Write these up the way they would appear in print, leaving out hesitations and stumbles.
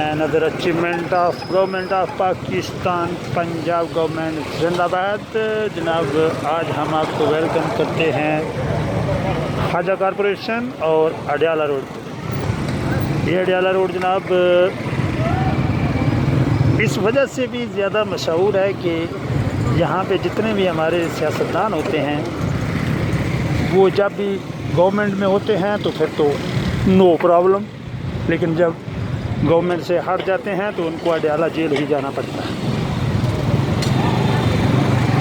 another achievement of government of Pakistan, Punjab government जिंदाबाद। जनाब आज हम आपको वेलकम करते हैं ख्वाजा कॉरपोरेशन और अडयाला रोड। ये अडयाला रोड जनाब इस वजह से भी ज़्यादा मशहूर है कि यहाँ पे जितने भी हमारे सियासतदान होते हैं वो जब भी गवर्नमेंट में होते हैं तो फिर तो नो प्रॉब्लम, लेकिन जब गवर्नमेंट से हट जाते हैं तो उनको अडयाला जेल ही जाना पड़ता है।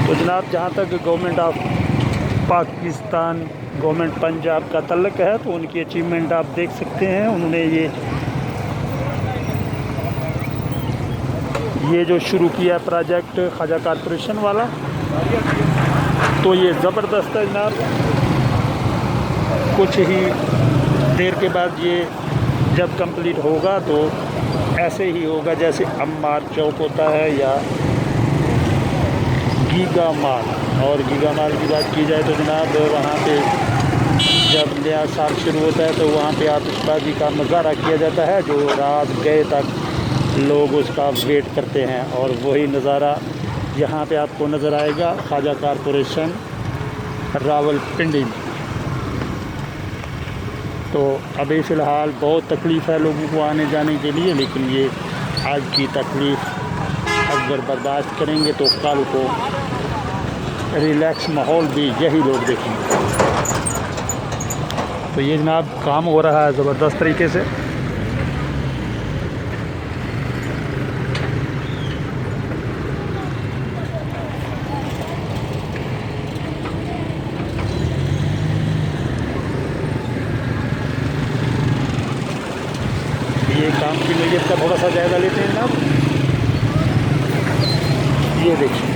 तो जनाब जहाँ तक government of Pakistan, government Punjab का तल्लक है तो उनकी अचीवमेंट आप देख सकते हैं। उन्होंने ये जो शुरू किया प्रोजेक्ट ख्वाजा कॉरपोरेशन वाला, तो ये ज़बरदस्त है जनाब। कुछ ही देर के बाद ये जब कंप्लीट होगा तो ऐसे ही होगा जैसे अम्मार चौक होता है या गीगा माल। और गीगा माल की बात की जाए तो जनाब वहाँ पे जब नया साल शुरू होता है तो वहाँ पे आतिशबाजी का नज़ारा किया जाता है, जो रात गए तक लोग उसका वेट करते हैं। और वही नज़ारा यहाँ पे आपको नज़र आएगा ख्वाजा कॉरपोरेशन रावलपिंडी में। तो अभी फ़िलहाल बहुत तकलीफ़ है लोगों को आने जाने के लिए, लेकिन ये आज की तकलीफ़ अगर बर्दाश्त करेंगे तो कल को रिलैक्स माहौल भी यही लोग देखेंगे। तो ये जनाब काम हो रहा है ज़बरदस्त तरीके से। ये काम की नोयत का थोड़ा सा जायज़ा लेते हैं जनाब। ये देखिए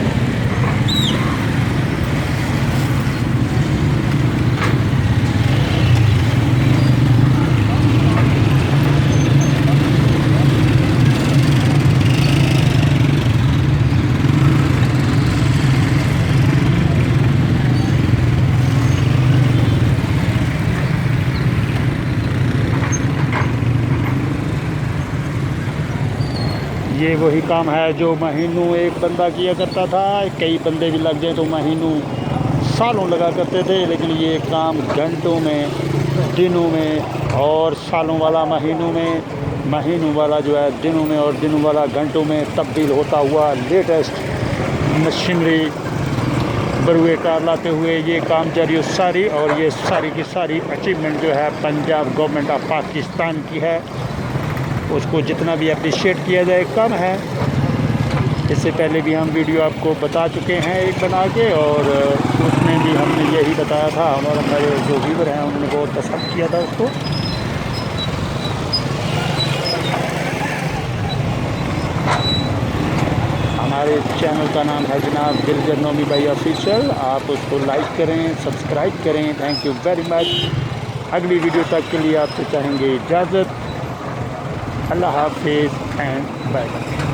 ये वही काम है जो महीनों एक बंदा किया करता था। कई बंदे भी लग जाए तो महीनों सालों लगा करते थे, लेकिन ये काम घंटों में, दिनों में और सालों वाला महीनों में, महीनों वाला जो है दिनों में और दिनों वाला घंटों में तब्दील होता हुआ लेटेस्ट मशीनरी बरूए कार लाते हुए ये काम जारी सारी। और ये सारी की सारी अचीवमेंट जो है पंजाब गवर्नमेंट ऑफ पाकिस्तान की है, उसको जितना भी अप्रिशिएट किया जाए कम है। इससे पहले भी हम वीडियो आपको बता चुके हैं एक बना के, और उसमें भी हमने यही बताया था। हमारे जो व्यूवर हैं उन्होंने बहुत पसंद किया था उसको। हमारे चैनल का नाम है जनाब दिलजर नोमी भाई ऑफिशियल। आप उसको लाइक करें, सब्सक्राइब करें। Thank you very much. अगली वीडियो तक के लिए आपसे चाहेंगे इजाज़त। अल्लाह हाफिज़ एंड बाय बाय।